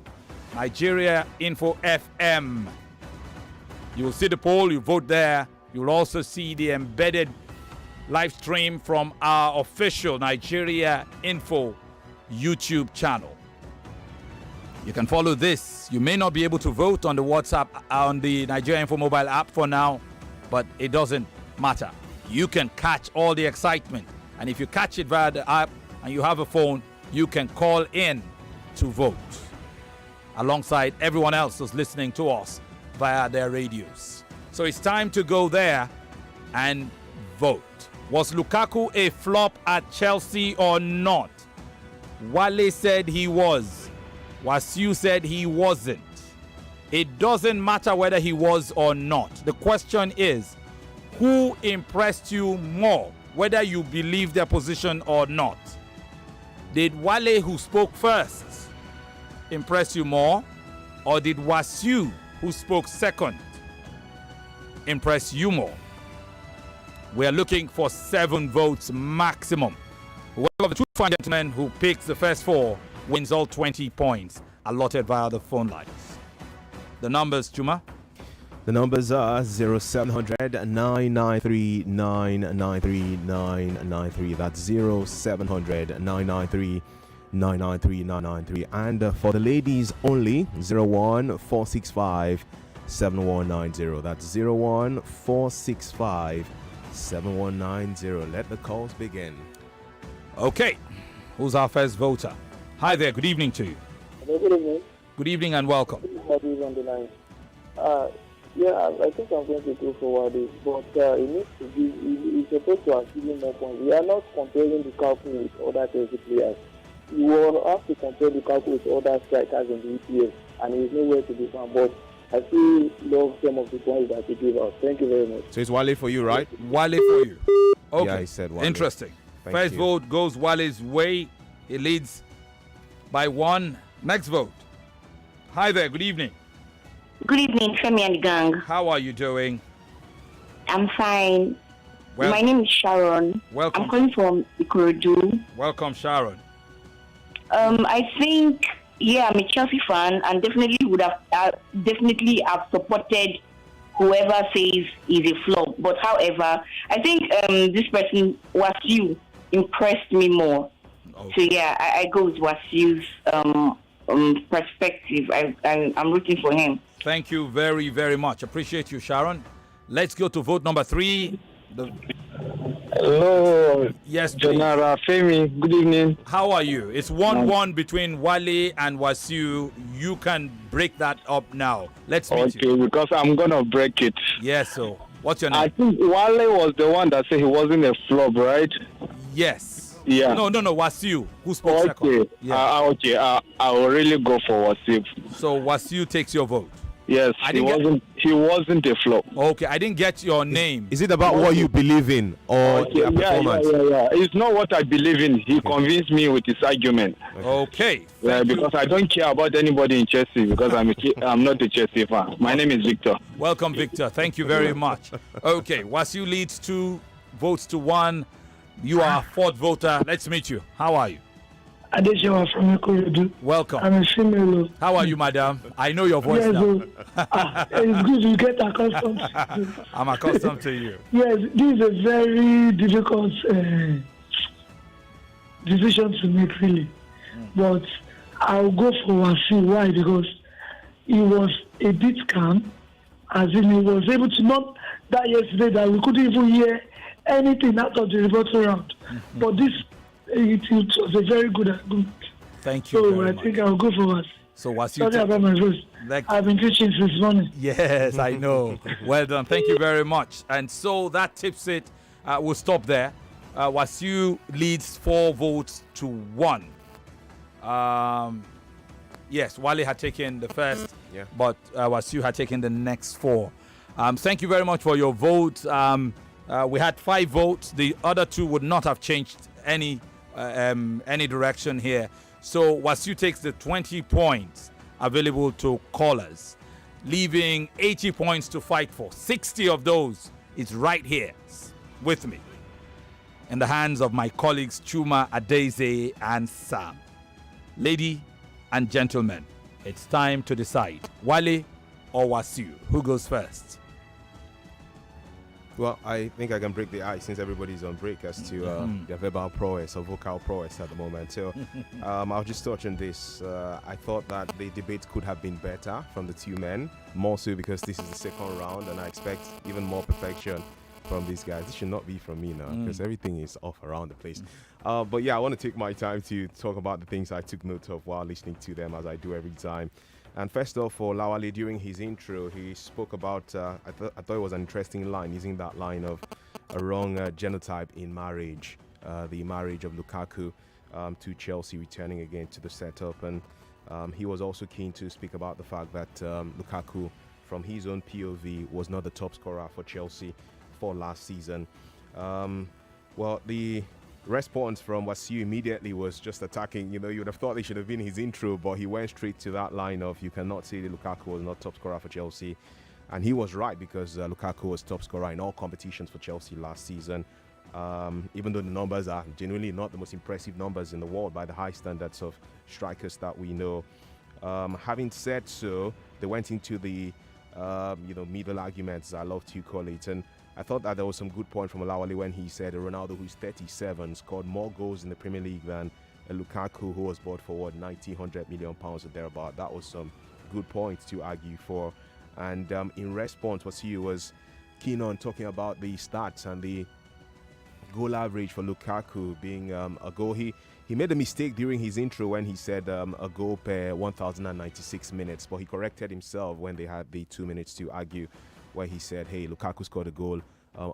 Nigeria Info FM. You will see the poll, you vote there. You will also see the embedded live stream from our official Nigeria Info YouTube channel. You can follow this. You may not be able to vote on the WhatsApp, on the Nigeria Info mobile app for now, but it doesn't matter. You can catch all the excitement. And if you catch it via the app and you have a phone, you can call in to vote alongside everyone else who's listening to us via their radios. So it's time to go there and vote. Was Lukaku a flop at Chelsea or not? Wale said he was. Wasiu said he wasn't. It doesn't matter whether he was or not. The question is, who impressed you more, whether you believe their position or not? Did Wale, who spoke first, impress you more? Or did Wasiu, who spoke second, impress you more? We are looking for 7 votes maximum. Whoever of the two fine gentlemen who picks the first 4 wins all 20 points allotted via the phone lines. The numbers, Chuma? The numbers are 0700 993 993 993. That's 0700 993 993 993. And for the ladies only, 01 465 7190. That's 01 465 7190. Let the calls begin. Okay. Who's our first voter? Hi there. Good evening to you. Hello, good evening. Good evening and welcome. This is Madu on the line. I think I'm going to go forward this, but it needs to be, it's supposed to have given more points. We are not comparing Lukaku with other Chelsea players. You will have to compare Lukaku with other strikers in the EPL, and he's nowhere to be found. But I still love some of the points that he gave out. Thank you very much. So it's Wale for you, right? Wale for you. Okay. Yeah, I said Wale. Interesting. Thank First you. vote goes Wale's way. He leads by 1. Next vote. Hi there. Good evening. Good evening, Femi and gang. How are you doing? I'm fine. Well, my name is Sharon. Welcome. I'm calling from Ikorodu. Welcome, Sharon. I think, I'm a Chelsea fan, and definitely would have supported whoever says he's a flop. But however, I think this person, Wasiu, impressed me more. Okay. So I go with Wasiu's perspective. I'm rooting for him. Thank you very, very much. Appreciate you, Sharon. Let's go to vote number 3. Hello. Yes, General Femi. Good evening. How are you? It's 1-1 between Wale and Wasiu. You can break that up now. Let's meet you. Okay, because I'm gonna break it. Yes, so what's your name? I think Wale was the one that said he wasn't a flop, right? Yes. Yeah. No, Wasiu, who spoke second. Yeah. I will really go for Wasiu. So Wasiu takes your vote. Yes, he wasn't a flop. Okay, I didn't get your name. Is it about what you believe in or their performance? Yeah. It's not what I believe in. He convinced me with his argument. Okay. Yeah, because I don't care about anybody in Chelsea because I'm not a Chelsea fan. My name is Victor. Welcome, Victor. Thank you very much. Okay, Wasiu leads 2 votes to 1. You are fourth voter. Let's meet you. How are you? Adeshawa from Ekorodu. Welcome. I'm a female. How are you, madam? I know your voice Yes, now. it's good you get accustomed to. I'm accustomed to you. Yes, this is a very difficult decision to make, really. But I'll go for Wasiu. Why? Because he was a bit calm, as in he was able to not that yesterday that we couldn't even hear anything out of the rebuttal round. But this, it was a very good argument. Thank you. So I think I'll go for Wasiu. So Wasiu, Sorry about my voice. I've been teaching since morning. Yes, I know. Well done. Thank you very much. And so that tips it. We'll stop there. Wasiu leads 4 votes to 1. Yes, Wale had taken the first, but Wasiu had taken the next 4. Thank you very much for your vote. We had 5 votes. The other 2 would not have changed any direction here. So Wasiu takes the 20 points available to callers, leaving 80 points to fight for. 60 of those is right here with me in the hands of my colleagues Chuma, Adeze, and Sam. Lady and gentlemen, it's time to decide. Wale or Wasiu? Who goes first? Well, I think I can break the ice since everybody's on break as to their verbal prowess or vocal prowess at the moment. So I'll just touch on this. I thought that the debate could have been better from the 2 men, more so because this is the second round and I expect even more perfection from these guys. This should not be from me now because everything is off around the place. But yeah, I want to take my time to talk about the things I took note of while listening to them, as I do every time. And first off, for Olawale, during his intro, he spoke about, I thought it was an interesting line, using that line of a wrong genotype in marriage, the marriage of Lukaku to Chelsea, returning again to the setup. And he was also keen to speak about the fact that Lukaku, from his own POV, was not the top scorer for Chelsea for last season. Well, the response from Wasiu immediately was just attacking. You would have thought it should have been his intro, but he went straight to that line of, you cannot say that Lukaku was not top scorer for Chelsea. And he was right, because Lukaku was top scorer in all competitions for Chelsea last season. Even though the numbers are genuinely not the most impressive numbers in the world by the high standards of strikers that we know. Having said so, they went into the middle arguments, I love to call it, and I thought that there was some good point from Olawale when he said Ronaldo, who's 37, scored more goals in the Premier League than Lukaku, who was bought for 100 million pounds or thereabout. That was some good points to argue for. And in response, Wasiu was keen on talking about the stats and the goal average for Lukaku being a goal. He made a mistake during his intro when he said a goal per 1,096 minutes, but he corrected himself when they had the 2 minutes to argue, where he said, hey, Lukaku scored a goal,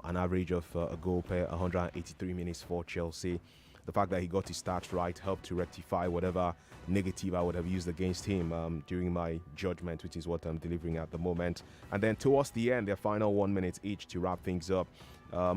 an average of a goal per 183 minutes for Chelsea. The fact that he got his stats right helped to rectify whatever negative I would have used against him during my judgment, which is what I'm delivering at the moment. And then towards the end, their final 1 minute each to wrap things up.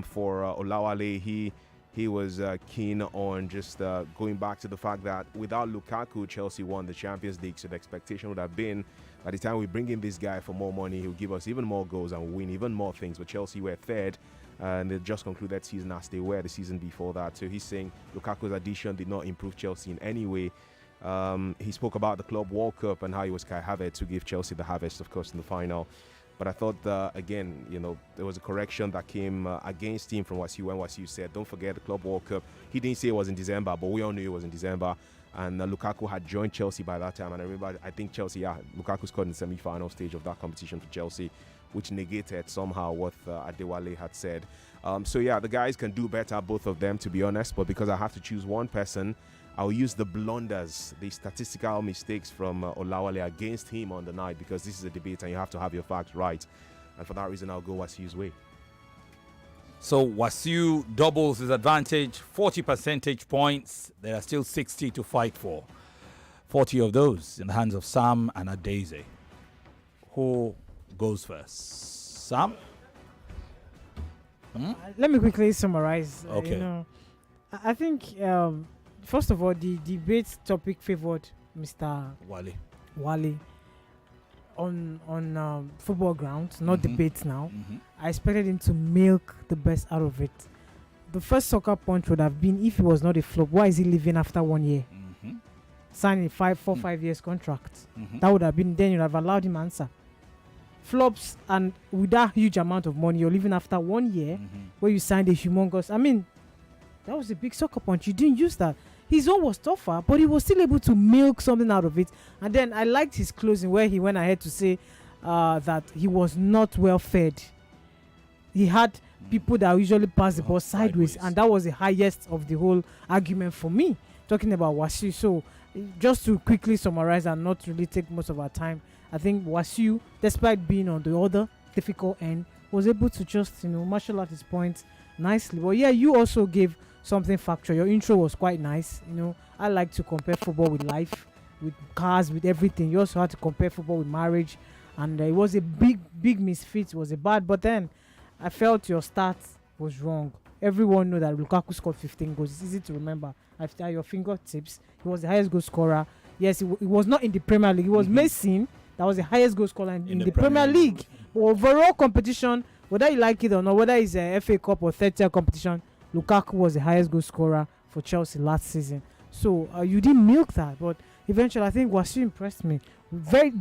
For Olawale, he was keen on just going back to the fact that without Lukaku, Chelsea won the Champions League, so the expectation would have been by the time we bring in this guy for more money, he'll give us even more goals and win even more things. But Chelsea were third, and they just concluded season as they were the season before that. So he's saying Lukaku's addition did not improve Chelsea in any way. He spoke about the Club World Cup and how he was Kai Havertz to give Chelsea the harvest, of course, in the final. But I thought, again, there was a correction that came against him from Wasiu when Wasiu said, don't forget the Club World Cup. He didn't say it was in December, but we all knew it was in December. And Lukaku had joined Chelsea by that time. And I remember, I think Chelsea, Lukaku scored in the semi-final stage of that competition for Chelsea, which negated somehow what Adewale had said. So yeah, the guys can do better, both of them, to be honest. But because I have to choose one person, I'll use the blunders, the statistical mistakes from Olawale against him on the night, because this is a debate and you have to have your facts right. And for that reason, I'll go Wasiu's way. So Wasiu doubles his advantage, 40 percentage points. There are still 60 to fight for. 40 of those in the hands of Sam and Adeze. Who goes first? Sam? Let me quickly summarize. Okay. I think, first of all, the debate topic favored Mr. Wale on football grounds, not debates now. I expected him to milk the best out of it. the first soccer punch would have been, if he was not a flop, why is he leaving after 1 year? Signing 5 years contract. That would have been, then you'd have allowed him answer. Flops, and with that huge amount of money, you're leaving after 1 year where you signed a humongous. I mean, that was a big soccer punch. You didn't use that. His own was tougher, but he was still able to milk something out of it. And then I liked his closing where he went ahead to say that he was not well fed. He had people that usually pass the ball sideways, and that was the highest of the whole argument for me, talking about Wasiu. So just to quickly summarize and not really take most of our time, I think Wasiu, despite being on the other difficult end, was able to just, marshal out his points nicely. But yeah, you also gave something factual. Your intro was quite nice. I like to compare football with life, with cars, with everything. You also had to compare football with marriage, and it was a big misfit. It was a bad, but then I felt your start was wrong. Everyone know that Lukaku scored 15 goals. It's easy to remember. After your fingertips, he was the highest goal scorer. Yes, it was not in the Premier League. It was Mason that was the highest goal scorer in the Premier League. Overall competition, whether you like it or not, whether it's a FA Cup or third-tier competition, Lukaku was the highest goal scorer for Chelsea last season. So you didn't milk that, but eventually I think Wasiu impressed me.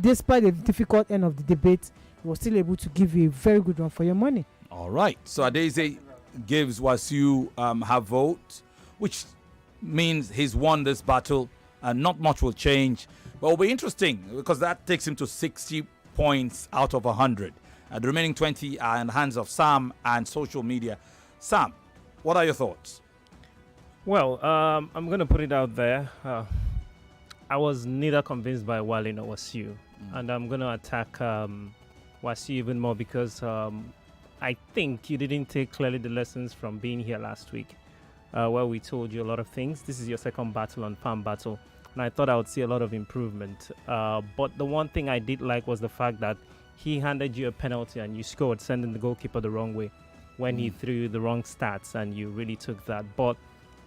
Despite the difficult end of the debate, he was still able to give you a very good run for your money. All right. So Adeze gives Wasiu her vote, which means he's won this battle and not much will change. But it'll be interesting because that takes him to 60 points out of 100. The remaining 20 are in the hands of Sam and social media. Sam, what are your thoughts? Well, I'm going to put it out there. I was neither convinced by Wale nor Wasiu. And I'm going to attack Wasiu even more because I think you didn't take clearly the lessons from being here last week, where we told you a lot of things. This is your second battle on Farm Battle, and I thought I would see a lot of improvement. But the one thing I did like was the fact that he handed you a penalty and you scored, sending the goalkeeper the wrong way when he threw the wrong stats, and you really took that. But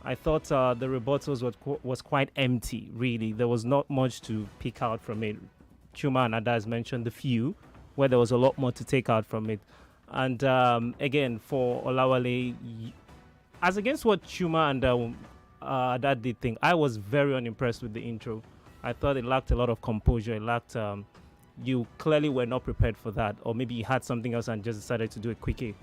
I thought the rebuttals was quite empty, really. There was not much to pick out from it. Chuma and Ada has mentioned the few, where there was a lot more to take out from it. And again, for Olawale, as against what Chuma and Ada did think, I was very unimpressed with the intro. I thought it lacked a lot of composure. It lacked, you clearly were not prepared for that, or maybe you had something else and just decided to do it quickie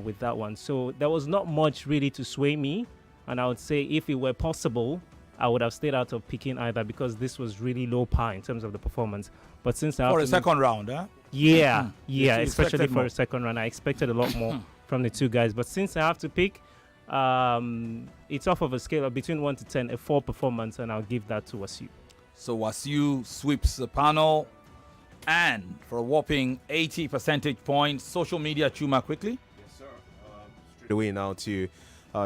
with that one. So there was not much really to sway me. And I would say if it were possible, I would have stayed out of picking either, because this was really low par in terms of the performance. But since I for a second round, huh? Yeah, You especially for more. a second round, I expected a lot more from the two guys. But since I have to pick, it's off of a scale of between 1 to 10, a 4 performance, and I'll give that to Wasiu. So Wasiu sweeps the panel, and for a whopping 80 percentage points. Social media, Chuma, quickly. Yes, sir. Straight away now to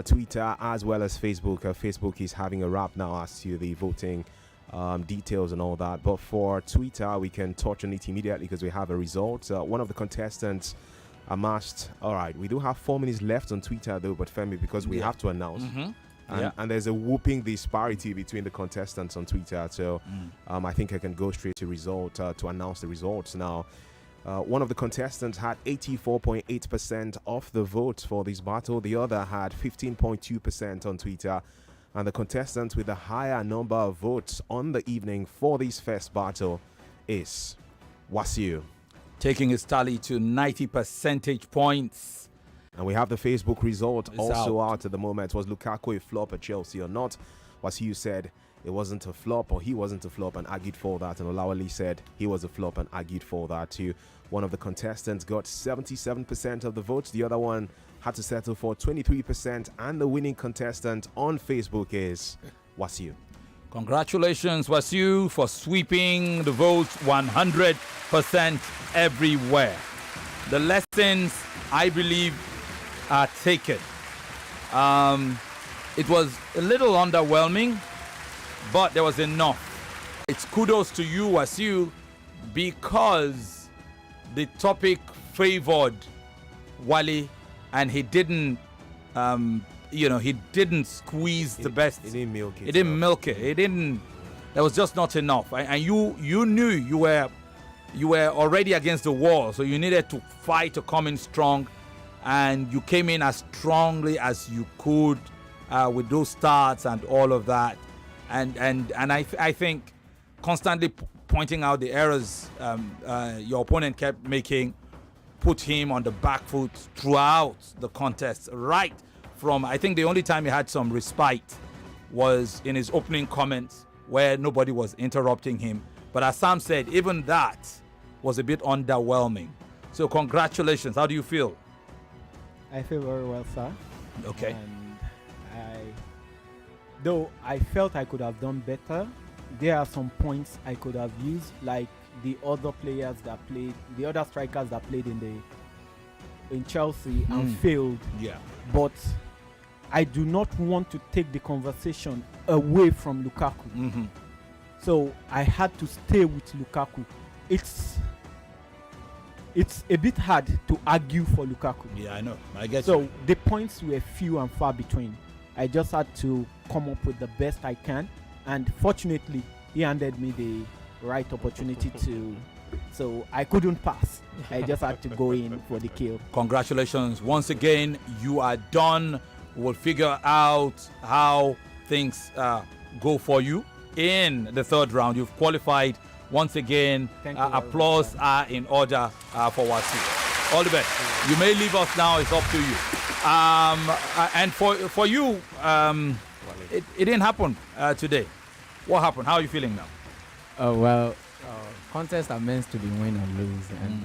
Twitter as well as Facebook. Facebook is having a wrap now as to the voting details and all that. But for Twitter, we can touch on it immediately because we have a result. One of the contestants amassed. All right, we do have 4 minutes left on Twitter though, but Femi, because we have to announce. And there's a whooping disparity between the contestants on Twitter. So I think I can go straight to result to announce the results now. One of the contestants had 84.8% of the votes for this battle. The other had 15.2% on Twitter. And the contestant with the higher number of votes on the evening for this first battle is Wasiu, taking his tally to 90 percentage points. And we have the Facebook result also out at the moment. Was Lukaku a flop at Chelsea or not? Wasiu said it wasn't a flop, or he wasn't a flop, and argued for that. And Olawale said he was a flop and argued for that too. One of the contestants got 77% of the votes. The other one had to settle for 23%. And the winning contestant on Facebook is Wasiu. Congratulations, Wasiu, for sweeping the votes 100% everywhere. The lessons, I believe, are taken. It was a little underwhelming, but there was enough. It's kudos to you, Wasiu, because the topic favored Wale, and he didn't, he didn't squeeze the best. He didn't milk it. He didn't milk it. He didn't. There was just not enough. And you knew you were already against the wall, so you needed to fight to come in strong. and you came in as strongly as you could with those starts and all of that. And I think constantly pointing out the errors your opponent kept making put him on the back foot throughout the contest. Right from, I think the only time he had some respite was in his opening comments where nobody was interrupting him. But as Sam said, even that was a bit underwhelming. So congratulations. How do you feel? I feel very well, sir. Okay. And though I felt I could have done better, there are some points I could have used, like the other players that played, the other strikers that played in Chelsea and failed. Yeah. But I do not want to take the conversation away from Lukaku. So I had to stay with Lukaku. It's a bit hard to argue for Lukaku. Yeah, I know. I get so you. the points were few and far between. I just had to come up with the best I can, and fortunately, he handed me the right opportunity to. So I couldn't pass. I just had to go in for the kill. Congratulations once again. You are done. We'll figure out how things go for you in the third round. You've qualified once again. Thank you applause are in order for Wasiu. All the best. You may leave us now. It's up to you. And for you, it didn't happen today. What happened? How are you feeling now? Oh, well, contests are meant to be win or lose. And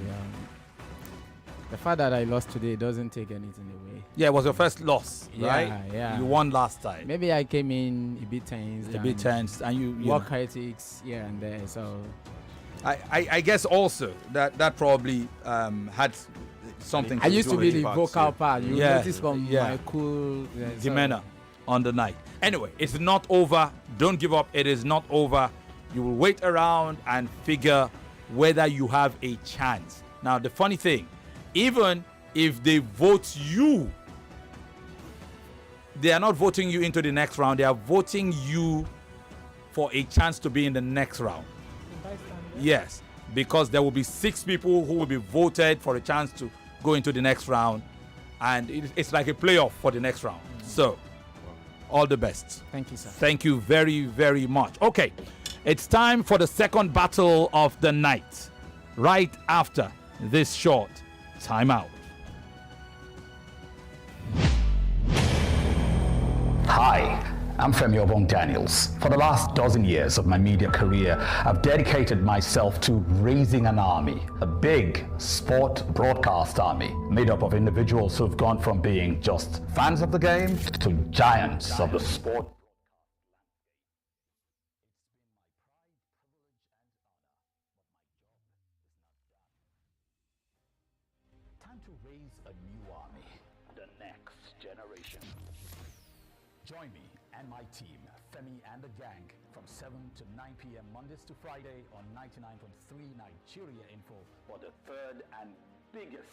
the fact that I lost today doesn't take anything away. Yeah, it was your first loss, right? Yeah. You won last time. Maybe I came in a bit tense. And you work ethics here and there. So I guess also that probably had something. I used to be the vocal part. You notice from my cool demeanor on the night. Anyway, it's not over. Don't give up. It is not over. You will wait around and figure whether you have a chance. Now, the funny thing, even if they vote you, they are not voting you into the next round. They are voting you for a chance to be in the next round. Yes, because there will be 6 people who will be voted for a chance to go into the next round. And it's like a playoff for the next round. So, all the best. Thank you, sir. Thank you very, very much. Okay, it's time for the second battle of the night. Right after this short timeout. Hi, I'm Femi Daniels. For the last dozen years of my media career, I've dedicated myself to raising an army, a big sport broadcast army, made up of individuals who've gone from being just fans of the game to giants of the sport. Time to raise a new army, the next generation. Join me and my team, Femi and the gang, from 7 to 9 p.m. Mondays to Friday on 99.3 Nigeria Info for the third and biggest